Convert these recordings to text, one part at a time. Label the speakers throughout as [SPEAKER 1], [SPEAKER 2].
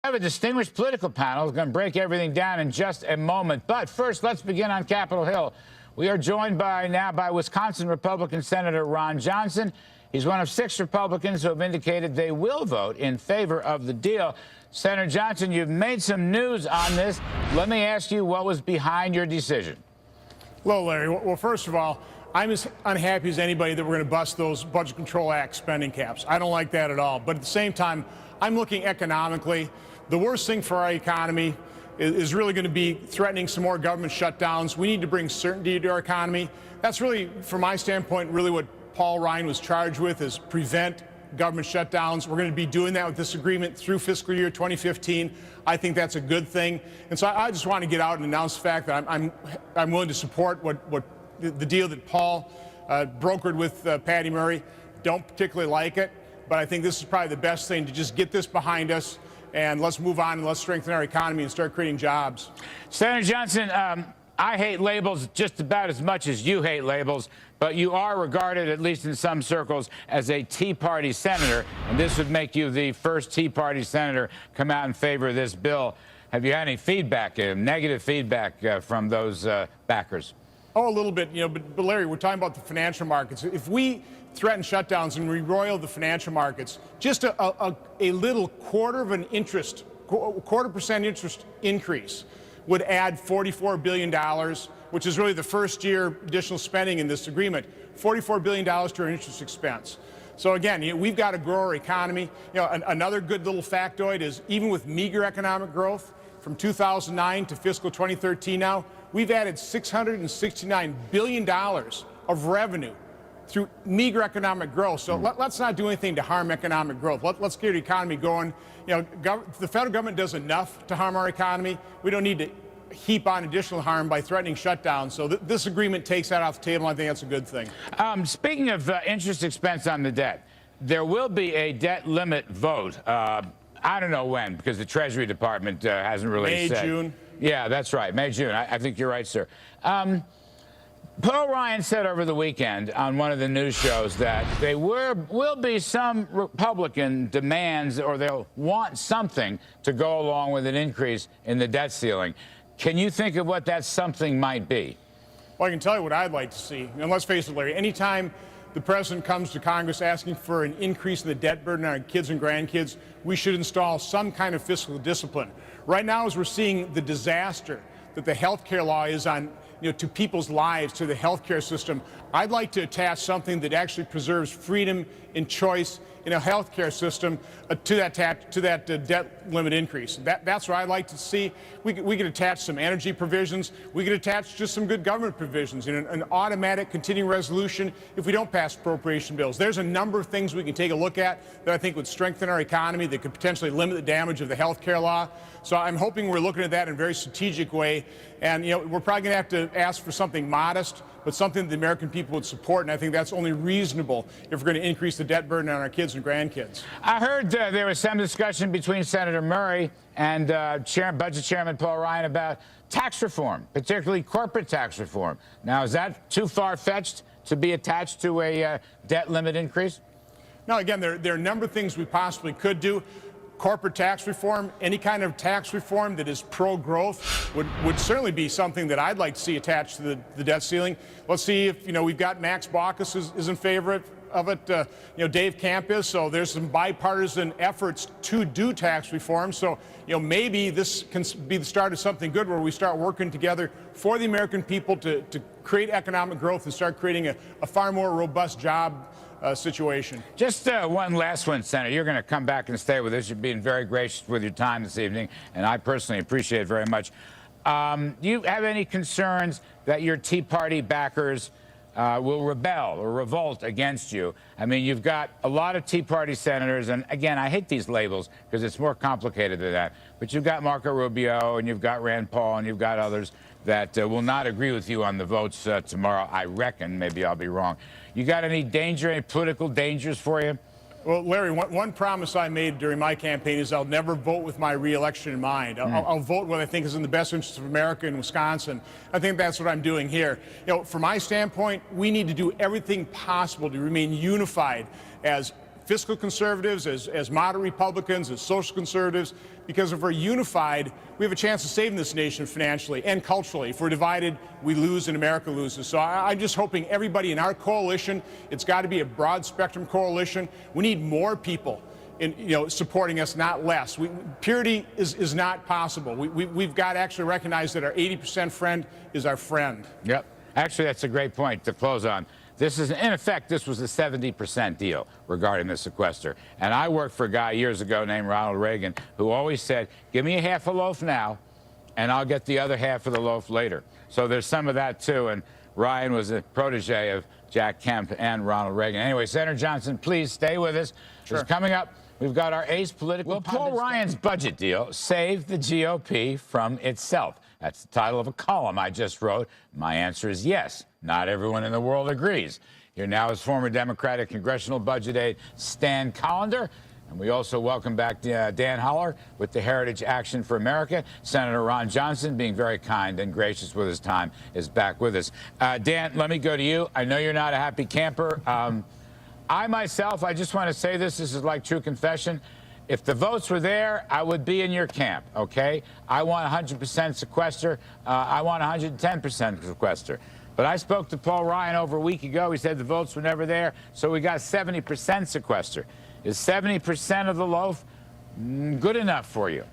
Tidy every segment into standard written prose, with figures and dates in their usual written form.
[SPEAKER 1] have a distinguished political panel who's going to break everything down in just a moment. But first, let's begin on Capitol Hill. We are joined now by Wisconsin Republican Senator Ron Johnson. He's one of 6 Republicans who have indicated they will vote in favor of the deal. Senator Johnson, you've made some news on this. Let me ask you what was behind your decision.
[SPEAKER 2] Hello, Larry. Well, first of all, I'm as unhappy as anybody that we're going to bust those Budget Control Act spending caps. I don't like that at all. But at the same time, I'm looking economically. The worst thing for our economy is really going to be threatening some more government shutdowns. We need to bring certainty to our economy. That's really, from my standpoint, really what Paul Ryan was charged with, is prevent government shutdowns. We're going to be doing that with this agreement through fiscal year 2015. I think that's a good thing. And so I just want to get out and announce the fact that I'm willing to support what the deal that Paul brokered with Patty Murray. Don't particularly like it, but I think this is probably the best thing to just get this behind us and let's move on and let's strengthen our economy and start creating jobs.
[SPEAKER 1] Senator Johnson, I hate labels just about as much as you hate labels, but you are regarded, at least in some circles, as a Tea Party senator, and this would make you the first Tea Party senator come out in favor of this bill. Have you had any feedback, negative feedback from those backers?
[SPEAKER 2] Oh, a little bit, but Larry, we're talking about the financial markets. If we threaten shutdowns and we roil the financial markets, just a little quarter percent interest increase would add $44 billion, which is really the first year additional spending in this agreement, $44 billion to our interest expense. So again, we've got to grow our economy. Another good little factoid is even with meager economic growth from 2009 to fiscal 2013 now, we've added $669 billion of revenue through meager economic growth. So let's not do anything to harm economic growth. Let's get the economy going. The federal government does enough to harm our economy. We don't need to heap on additional harm by threatening shutdowns. So this agreement takes that off the table, and I think that's a good thing.
[SPEAKER 1] Speaking of interest expense on the debt, there will be a debt limit vote. I don't know when, because the Treasury Department hasn't really said.
[SPEAKER 2] May, June.
[SPEAKER 1] Yeah, that's right. May, June. I think you're right, sir. Paul Ryan said over the weekend on one of the news shows that there will be some Republican demands, or they'll want something to go along with an increase in the debt ceiling. Can you think of what that something might be?
[SPEAKER 2] Well, I can tell you what I'd like to see. And let's face it, Larry, anytime the president comes to Congress asking for an increase in the debt burden on our kids and grandkids, we should install some kind of fiscal discipline. Right now, as we're seeing the disaster that the health care law is on, to people's lives, to the health care system, I'd like to attach something that actually preserves freedom and choice in a health care system to that debt limit increase. That's what I'd like to see. We could attach some energy provisions. We could attach just some good government provisions, an automatic continuing resolution if we don't pass appropriation bills. There's a number of things we can take a look at that I think would strengthen our economy, that could potentially limit the damage of the health care law. So I'm hoping we're looking at that in a very strategic way. And, we're probably going to have to ask for something modest, but something that the American people would support. And I think that's only reasonable if we're going to increase the debt burden on our kids and grandkids.
[SPEAKER 1] I heard there was some discussion between Senator Murray and Budget Chairman Paul Ryan about tax reform, particularly corporate tax reform. Now, is that too far-fetched to be attached to a debt limit increase?
[SPEAKER 2] No, again, there are a number of things we possibly could do. Corporate tax reform, any kind of tax reform that is pro-growth would certainly be something that I'd like to see attached to the debt ceiling. Let's see if, we've got Max Baucus is in favor of it, Dave Camp is, so there's some bipartisan efforts to do tax reform. So, maybe this can be the start of something good where we start working together for the American people to create economic growth and start creating a far more robust job situation.
[SPEAKER 1] Just one last one, Senator. You're going to come back and stay with us. You're being very gracious with your time this evening, and I personally appreciate it very much. Do you have any concerns that your Tea Party backers will rebel or revolt against you? I mean, you've got a lot of Tea Party senators, and again, I hate these labels because it's more complicated than that, but you've got Marco Rubio, and you've got Rand Paul, and you've got others that will not agree with you on the votes tomorrow, I reckon. Maybe I'll be wrong. You got any danger, any political dangers for you?
[SPEAKER 2] Well, Larry, one promise I made during my campaign is I'll never vote with my reelection in mind. I'll vote what I think is in the best interest of America and Wisconsin. I think that's what I'm doing here. From my standpoint, we need to do everything possible to remain unified as fiscal conservatives, as moderate Republicans, as social conservatives, because if we're unified, we have a chance of saving this nation financially and culturally. If we're divided, we lose and America loses. So I'm just hoping everybody in our coalition, it's got to be a broad spectrum coalition. We need more people supporting us, not less. Purity is not possible. We've got to actually recognize that our 80% friend is our friend.
[SPEAKER 1] Yep. Actually, that's a great point to close on. This is, in effect, this was a 70% deal regarding the sequester. And I worked for a guy years ago named Ronald Reagan who always said, give me a half a loaf now, and I'll get the other half of the loaf later. So there's some of that, too. And Ryan was a protege of Jack Kemp and Ronald Reagan. Anyway, Senator Johnson, please stay with us.
[SPEAKER 2] Sure.
[SPEAKER 1] Because coming up, we've got our ace political. Will Paul Ryan's budget deal save the GOP from itself? That's the title of a column I just wrote. My answer is yes. Not everyone in the world agrees. Here now is former Democratic congressional budget aide Stan Collender. And we also welcome back Dan Holler with the Heritage Action for America. Senator Ron Johnson, being very kind and gracious with his time, is back with us. Dan, let me go to you. I know you're not a happy camper. I myself, I just want to say this is like true confession. If the votes were there, I would be in your camp, okay? I want 100% sequester. I want 110% sequester. But I spoke to Paul Ryan over a week ago. He said the votes were never there, so we got 70% sequester. Is 70% of the loaf good enough for you?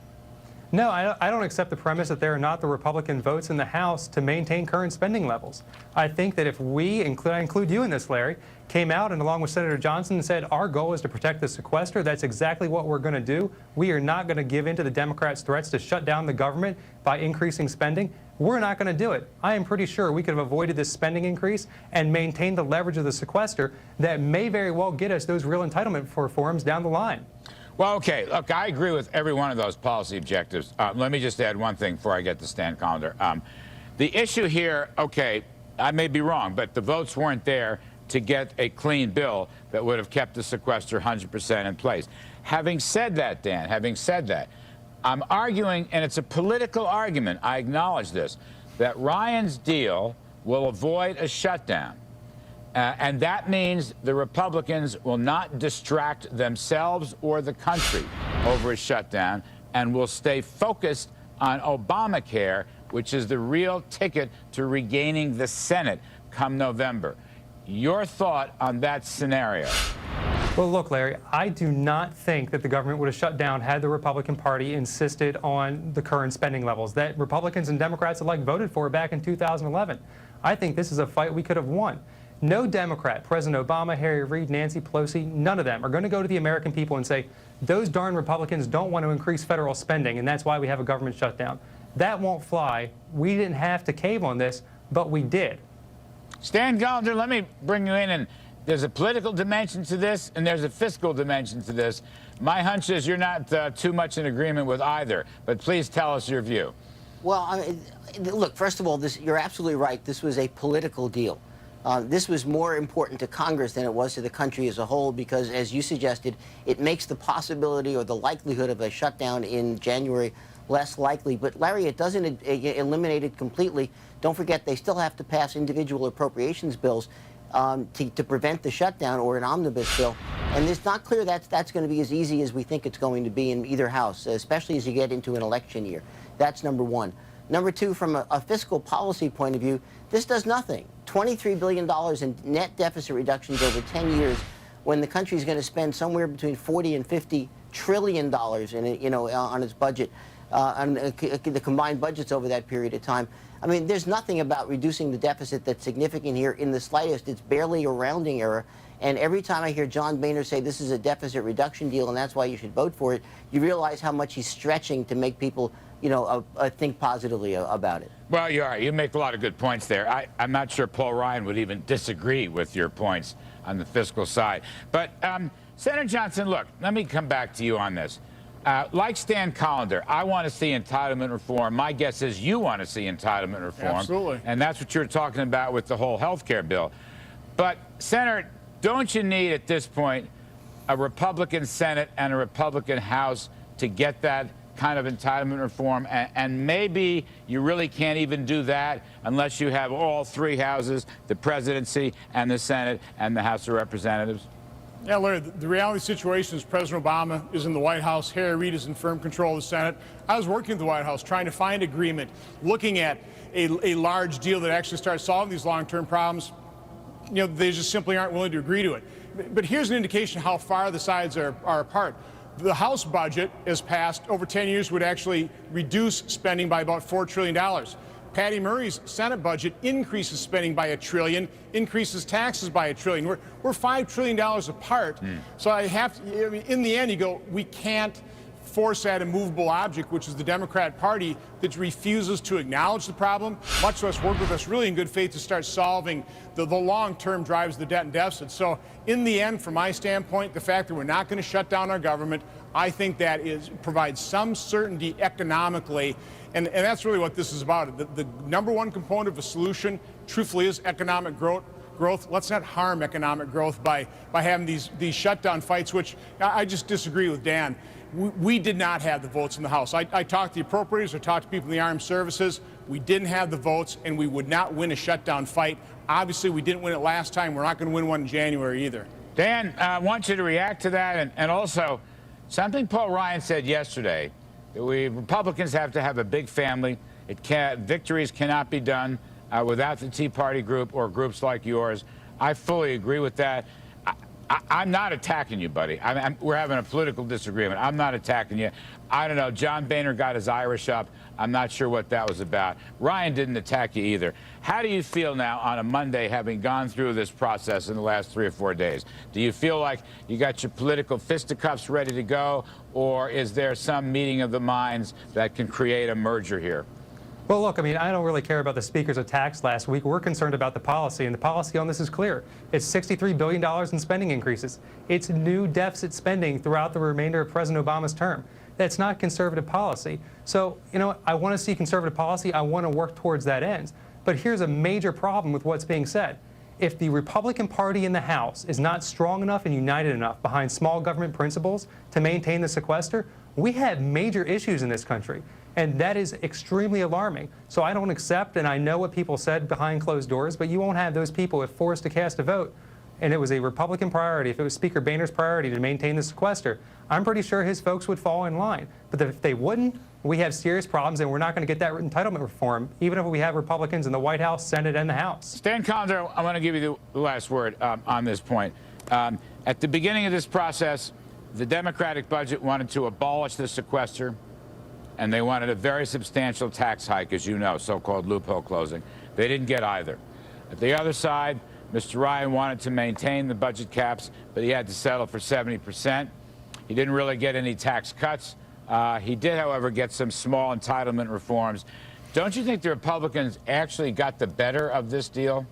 [SPEAKER 3] No, I don't accept the premise that there are not the Republican votes in the House to maintain current spending levels. I think that if we, I include you in this, Larry, came out and along with Senator Johnson said our goal is to protect the sequester, that's exactly what we're going to do. We are not going to give in to the Democrats' threats to shut down the government by increasing spending. We're not going to do it. I am pretty sure we could have avoided this spending increase and maintained the leverage of the sequester that may very well get us those real entitlement reforms down the line.
[SPEAKER 1] Well, okay, look, I agree with every one of those policy objectives. Let me just add one thing before I get to Stan Collender. The issue here, okay, I may be wrong, but the votes weren't there to get a clean bill that would have kept the sequester 100% in place. Having said that, Dan, having said that, I'm arguing, and it's a political argument, I acknowledge this, that Ryan's deal will avoid a shutdown. And that means the Republicans will not distract themselves or the country over a shutdown and will stay focused on Obamacare, which is the real ticket to regaining the Senate come November. Your thought on that scenario?
[SPEAKER 3] Well, look, Larry, I do not think that the government would have shut down had the Republican Party insisted on the current spending levels that Republicans and Democrats alike voted for back in 2011. I think this is a fight we could have won. No Democrat, President Obama, Harry Reid, Nancy Pelosi, none of them are going to go to the American people and say, those darn Republicans don't want to increase federal spending, and that's why we have a government shutdown. That won't fly. We didn't have to cave on this, but we did.
[SPEAKER 1] Stan Collender, let me bring you in. And there's a political dimension to this, and there's a fiscal dimension to this. My hunch is you're not too much in agreement with either, but please tell us your view.
[SPEAKER 4] Well, look, first of all, you're absolutely right. This was a political deal. This was more important to Congress than it was to the country as a whole because, as you suggested, it makes the possibility or the likelihood of a shutdown in January less likely. But, Larry, it doesn't eliminate it completely. Don't forget, they still have to pass individual appropriations bills to prevent the shutdown or an omnibus bill. And it's not clear that's going to be as easy as we think it's going to be in either house, especially as you get into an election year. That's number one. Number two, from a fiscal policy point of view, this does nothing. $23 billion in net deficit reductions over 10 years when the country is going to spend somewhere between $40 and $50 trillion on its budget, on the combined budgets over that period of time. I mean, there's nothing about reducing the deficit that's significant here in the slightest. It's barely a rounding error. And every time I hear John Boehner say this is a deficit reduction deal and that's why you should vote for it, you realize how much he's stretching to make people, think positively about it.
[SPEAKER 1] Well, you are. You make a lot of good points there. I'm not sure Paul Ryan would even disagree with your points on the fiscal side. But, Senator Johnson, look, let me come back to you on this. Like Stan Collender, I want to see entitlement reform. My guess is you want to see entitlement reform.
[SPEAKER 2] Absolutely.
[SPEAKER 1] And that's what you're talking about with the whole health care bill. But, Senator, don't you need at this point a Republican Senate and a Republican House to get that kind of entitlement reform? And maybe you really can't even do that unless you have all three houses, the presidency and the Senate and the House of Representatives?
[SPEAKER 2] Yeah, Larry, the reality situation is President Obama is in the White House. Harry Reid is in firm control of the Senate. I was working at the White House trying to find agreement, looking at a large deal that actually starts solving these long-term problems. You know, they just simply aren't willing to agree to it. But here's an indication how far the sides are apart. The House budget, as passed over 10 years, would actually reduce spending by about $4 trillion. Patty Murray's Senate budget increases spending by $1 trillion, increases taxes by $1 trillion. We're $5 trillion apart. So I mean, in the end, you go, we can't force that immovable object, which is the Democrat Party, that refuses to acknowledge the problem, much less work with us really in good faith to start solving the long-term drives the debt and deficit. So in the end, from my standpoint, the fact that we're not going to shut down our government, I think that provides some certainty economically. And that's really what this is about. The number one component of the solution, truthfully, is economic growth. Let's not harm economic growth by having these shutdown fights, which I just disagree with Dan. We did not have the votes in the House. I talked to the appropriators, I talked to people in the armed services. We didn't have the votes, and we would not win a shutdown fight. Obviously, we didn't win it last time. We're not going to win one in January either.
[SPEAKER 1] Dan, I want you to react to that, and also something Paul Ryan said yesterday. We Republicans have to have a big family. Victories cannot be done without the Tea Party group or groups like yours. I fully agree with that. I'm not attacking you, buddy. We're having a political disagreement. I'm not attacking you. I don't know. John Boehner got his Irish up. I'm not sure what that was about. Ryan didn't attack you either. How do you feel now on a Monday, having gone through this process in the last 3 or 4 days? Do you feel like you got your political fisticuffs ready to go, or is there some meeting of the minds that can create a merger here?
[SPEAKER 3] Well, look, I mean, I don't really care about the Speaker's attacks last week. We're concerned about the policy, and the policy on this is clear. It's $63 billion in spending increases. It's new deficit spending throughout the remainder of President Obama's term. That's not conservative policy. So, you know, I want to see conservative policy. I want to work towards that end. But here's a major problem with what's being said. If the Republican Party in the House is not strong enough and united enough behind small government principles to maintain the sequester, we have major issues in this country. And that is extremely alarming. So I don't accept, and I know what people said behind closed doors, but you won't have those people if forced to cast a vote. And it was a Republican priority, if it was Speaker Boehner's priority to maintain the sequester, I'm pretty sure his folks would fall in line. But if they wouldn't, we have serious problems, and we're not going to get that entitlement reform, even if we have Republicans in the White House, Senate, and the House.
[SPEAKER 1] Stan Collins, I want to give you the last word on this point. At the beginning of this process, the Democratic budget wanted to abolish the sequester, and they wanted a very substantial tax hike, as you know, so-called loophole closing. They didn't get either. At the other side, Mr. Ryan wanted to maintain the budget caps, but he had to settle for 70%. He didn't really get any tax cuts. He did, however, get some small entitlement reforms. Don't you think the Republicans actually got the better of this deal?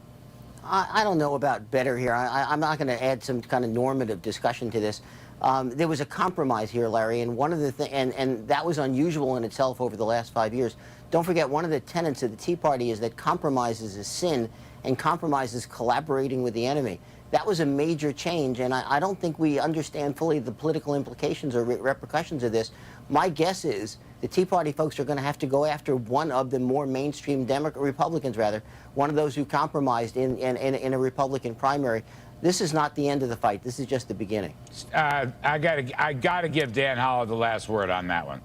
[SPEAKER 4] I don't know about better here. I'm not going to add some kind of normative discussion to this. There was a compromise here, Larry, and one of the and that was unusual in itself over the last 5 years. Don't forget, one of the tenets of the Tea Party is that compromise is a sin, and compromise is collaborating with the enemy. That was a major change, and I don't think we understand fully the political implications or repercussions of this. My guess is the Tea Party folks are going to have to go after one of the more mainstream Republicans, one of those who compromised in a Republican primary. This is not the end of the fight. This is just the beginning.
[SPEAKER 1] I gotta give Dan Holler the last word on that one.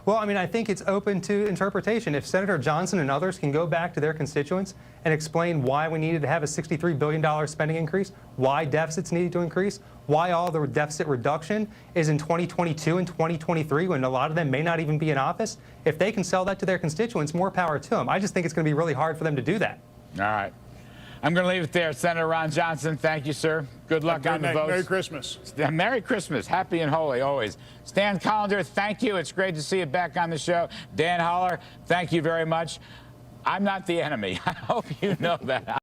[SPEAKER 3] Well, I mean, I think it's open to interpretation. If Senator Johnson and others can go back to their constituents and explain why we needed to have a $63 billion spending increase, why deficits needed to increase, why all the deficit reduction is in 2022 and 2023 when a lot of them may not even be in office, if they can sell that to their constituents, more power to them. I just think it's going to be really hard for them to do that.
[SPEAKER 1] All right. I'm going to leave it there. Senator Ron Johnson, thank you, sir. Good luck on the votes.
[SPEAKER 2] Merry Christmas.
[SPEAKER 1] Merry Christmas. Happy and holy, always. Stan Collins, thank you. It's great to see you back on the show. Dan Holler, thank you very much. I'm not the enemy. I hope you know that.